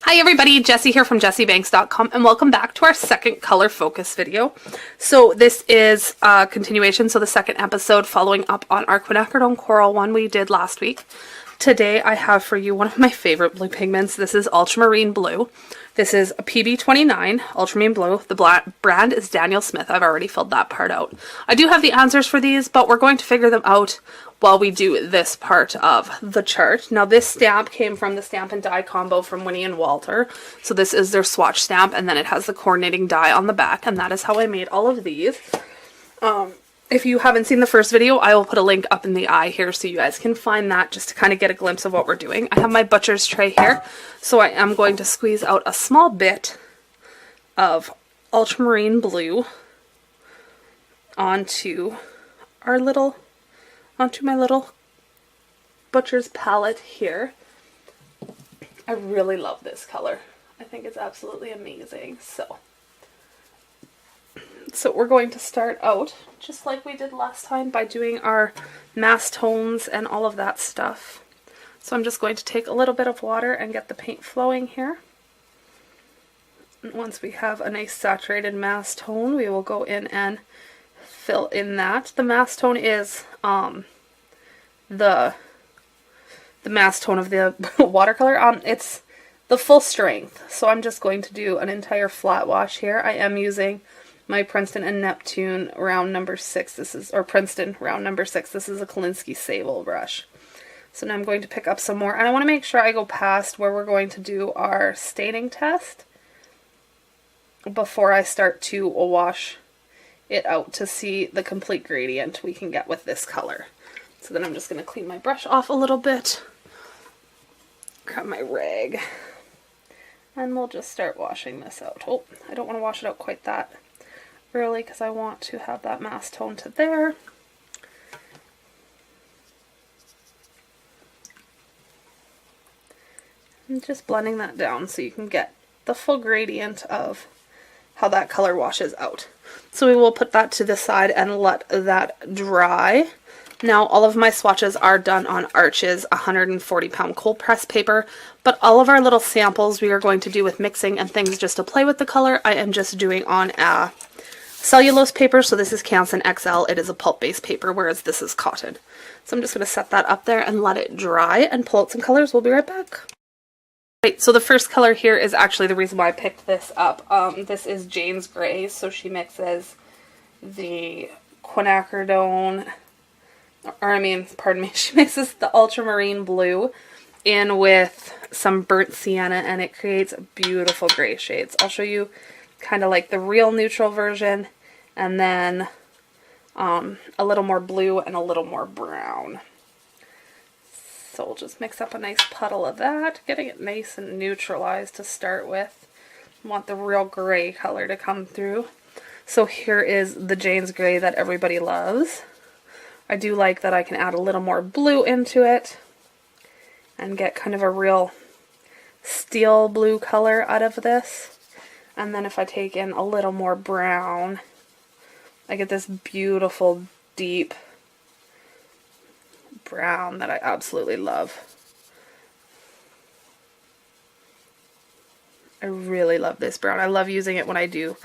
Hi everybody, Jessie here from jessiebanks.com and welcome back to our second color focus video. So this is a continuation, so the second episode following up on our quinacridone coral one we did last week. Today I have for you one of my favorite blue pigments. This is Ultramarine Blue. This is a PB29 Ultramarine Blue. The brand is Daniel Smith. I've already filled that part out. I do have the answers for these, but we're going to figure them out while we do this part of the chart. Now this stamp came from the Stamp and Die combo from Winnie and Walter. So this is their swatch stamp, and then it has the coordinating die on the back, and that is how I made all of these. If you haven't seen the first video, I will put a link up in the eye here so you guys can find that just to kind of get a glimpse of what we're doing. I have my butcher's tray here, so I am going to squeeze out a small bit of ultramarine blue onto my little butcher's palette here. I really love this color. I think it's absolutely amazing. So we're going to start out just like we did last time by doing our mass tones and all of that stuff. So I'm just going to take a little bit of water and get the paint flowing here. And once we have a nice saturated mass tone, we will go in and fill in that. The mass tone is the mass tone of the watercolor. It's the full strength. So I'm just going to do an entire flat wash here. I am using my Princeton and Neptune round number 6. Princeton round number 6. This is a Kolinsky Sable brush. So now I'm going to pick up some more, and I want to make sure I go past where we're going to do our staining test before I start to wash it out to see the complete gradient we can get with this color. So then I'm just going to clean my brush off a little bit, grab my rag, and we'll just start washing this out. Oh, I don't want to wash it out quite that early because I want to have that mass tone to there. And just blending that down so you can get the full gradient of how that color washes out. So we will put that to the side and let that dry. Now all of my swatches are done on Arches 140-pound cold press paper, but all of our little samples we are going to do with mixing and things just to play with the color, I am just doing on a cellulose paper. So this is Canson XL. It is a pulp-based paper, whereas this is cotton. So I'm just going to set that up there and let it dry and pull out some colors. We'll be right back. Right, so the first color here is actually the reason why I picked this up. This is Jane's Gray. So she mixes the quinacridone, she mixes the ultramarine blue in with some burnt sienna, and it creates beautiful gray shades. I'll show you kind of like the real neutral version, and then a little more blue and a little more brown. So we'll just mix up a nice puddle of that, getting it nice and neutralized to start with. I want the real gray color to come through. So here is the Jane's Gray that everybody loves. I do like that I can add a little more blue into it and get kind of a real steel blue color out of this. And then if I take in a little more brown, I get this beautiful deep brown that I absolutely love. I really love this brown. I love using it when I do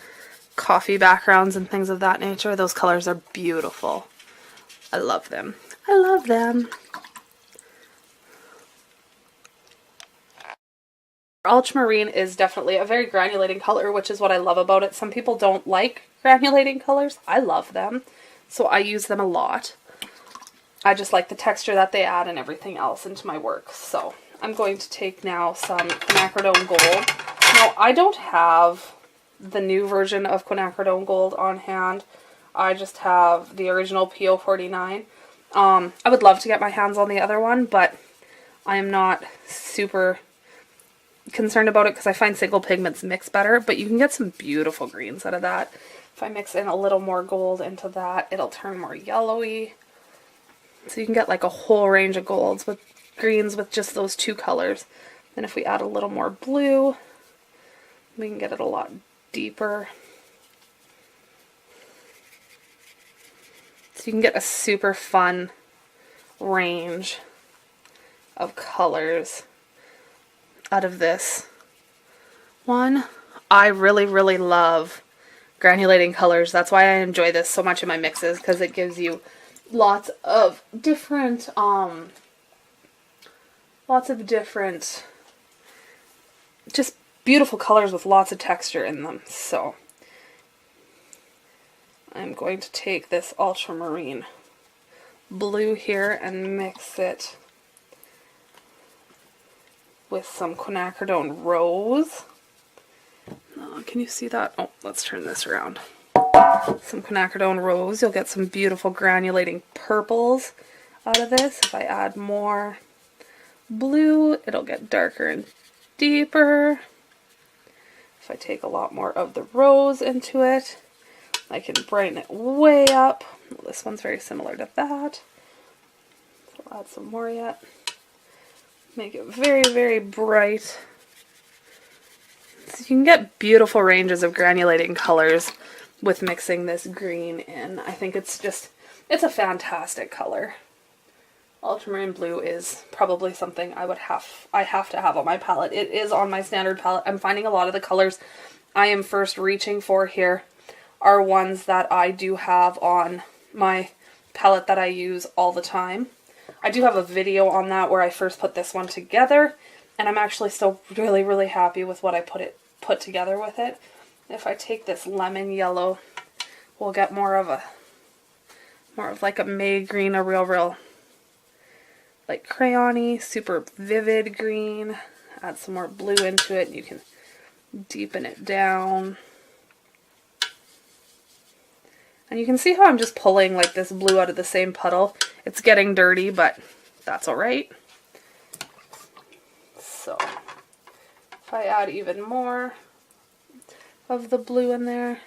coffee backgrounds and things of that nature. Those colors are beautiful. I love them. I love them. Ultramarine is definitely a very granulating color, which is what I love about it. Some people don't like granulating colors. I love them, so I use them a lot. I just like the texture that they add and everything else into my work. So I'm going to take now some quinacridone gold. Now I don't have the new version of quinacridone gold on hand. I just have the original PO49. I would love to get my hands on the other one, but I am not super concerned about it because I find single pigments mix better, but you can get some beautiful greens out of that. If I mix in a little more gold into that, it'll turn more yellowy. So you can get like a whole range of golds with greens with just those two colors. Then if we add a little more blue, we can get it a lot deeper. So you can get a super fun range of colors out of this one. I really, really love granulating colors. That's why I enjoy this so much in my mixes, because it gives you lots of different, just beautiful colors with lots of texture in them. So I'm going to take this ultramarine blue here and mix it with some quinacridone rose. Can you see that? Oh, let's turn this around. Some quinacridone rose. You'll get some beautiful granulating purples out of this. If I add more blue, it'll get darker and deeper. If I take a lot more of the rose into it, I can brighten it way up. Well, this one's very similar to that. So I'll add some more yet. Make it very, very bright. So you can get beautiful ranges of granulating colors with mixing this green in. I think it's a fantastic color. Ultramarine blue is probably something I have to have on my palette. It is on my standard palette. I'm finding a lot of the colors I am first reaching for here are ones that I do have on my palette that I use all the time. I do have a video on that where I first put this one together, and I'm actually still really, really happy with what I put together with it. If I take this lemon yellow, we'll get more of like a May green, a real like crayon-y, super vivid green. Add some more blue into it, and you can deepen it down. And you can see how I'm just pulling like this blue out of the same puddle. It's getting dirty, but that's alright. So, if I add even more of the blue in there,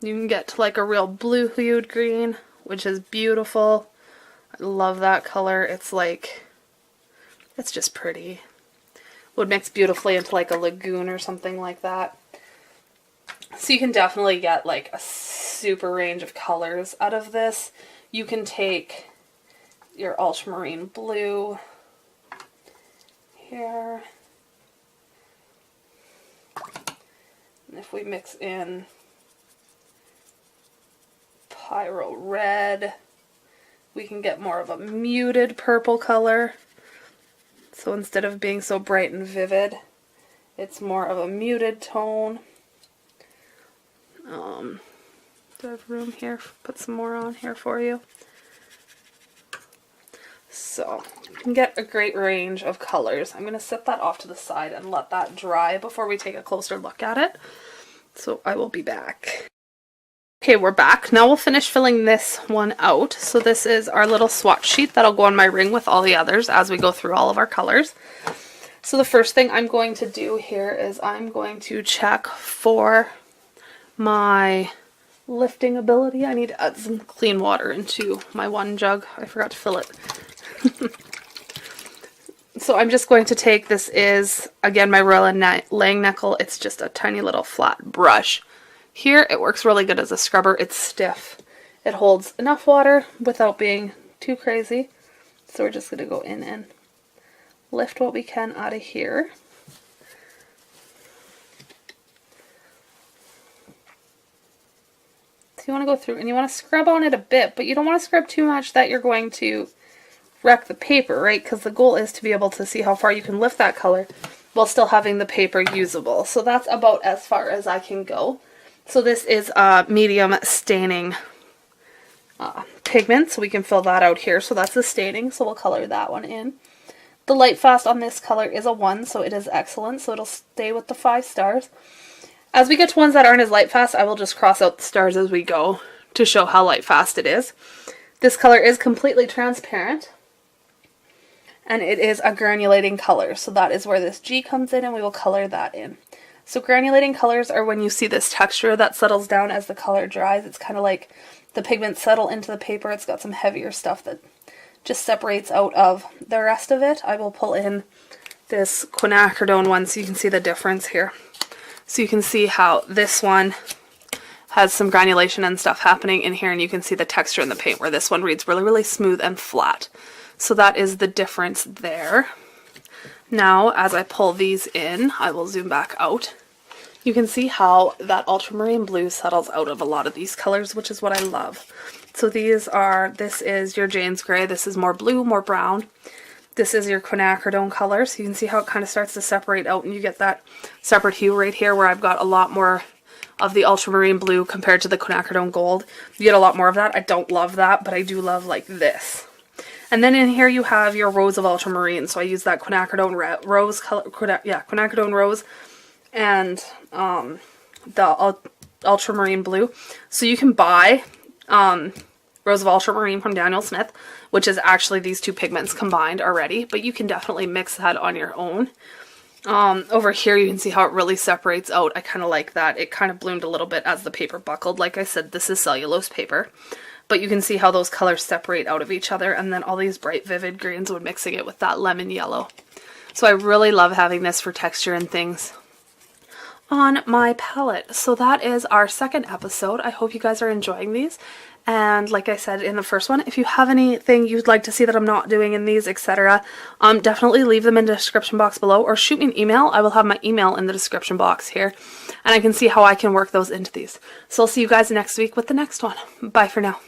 you can get to like a real blue hued green, which is beautiful. I love that color. It's just pretty. Would mix beautifully into like a lagoon or something like that. So you can definitely get like a super range of colors out of this. You can take your ultramarine blue here. And if we mix in Pyro Red, we can get more of a muted purple color. So instead of being so bright and vivid, it's more of a muted tone. Do I have room here? Put some more on here for you. So you can get a great range of colors. I'm going to set that off to the side and let that dry before we take a closer look at it. So I will be back. Okay, we're back. Now we'll finish filling this one out. So this is our little swatch sheet that'll go on my ring with all the others as we go through all of our colors. So the first thing I'm going to do here is I'm going to check for my lifting ability. I need to add some clean water into my one jug. I forgot to fill it. So I'm just going to take, this is again my Royal Langnickel. It's just a tiny little flat brush. Here it works really good as a scrubber. It's stiff. It holds enough water without being too crazy. So we're just going to go in and lift what we can out of here. So you want to go through and you want to scrub on it a bit, but you don't want to scrub too much that you're going to wreck the paper, right? Because the goal is to be able to see how far you can lift that color while still having the paper usable. So that's about as far as I can go. So this is a medium staining pigment, so we can fill that out here. So that's the staining, so we'll color that one in. The light fast on this color is a 1, so it is excellent, so it'll stay with the 5 stars. As we get to ones that aren't as light fast, I will just cross out the stars as we go to show how light fast it is. This color is completely transparent, and it is a granulating color, so that is where this G comes in, and we will color that in. So granulating colors are when you see this texture that settles down as the color dries. It's kind of like the pigments settle into the paper. It's got some heavier stuff that just separates out of the rest of it. I will pull in this quinacridone one so you can see the difference here. So you can see how this one has some granulation and stuff happening in here, and you can see the texture in the paint where this one reads really, really smooth and flat. So that is the difference there. Now, as I pull these in, I will zoom back out. You can see how that ultramarine blue settles out of a lot of these colors, which is what I love. So this is your Jane's Gray. This is more blue, more brown. This is your quinacridone color. So you can see how it kind of starts to separate out and you get that separate hue right here where I've got a lot more of the ultramarine blue compared to the quinacridone gold. You get a lot more of that. I don't love that, but I do love like this. And then in here you have your Rose of Ultramarine. So I use that quinacridone rose color, quinacridone rose and the ultramarine blue. So you can buy Rose of Ultramarine from Daniel Smith, which is actually these two pigments combined already, but you can definitely mix that on your own. Over here you can see how it really separates out. I kind of like that. It kind of bloomed a little bit as the paper buckled. Like I said, this is cellulose paper. But you can see how those colors separate out of each other, and then all these bright vivid greens when mixing it with that lemon yellow. So I really love having this for texture and things on my palette. So that is our second episode. I hope you guys are enjoying these. And like I said in the first one, if you have anything you'd like to see that I'm not doing in these, etc., definitely leave them in the description box below or shoot me an email. I will have my email in the description box here, and I can see how I can work those into these. So I'll see you guys next week with the next one. Bye for now.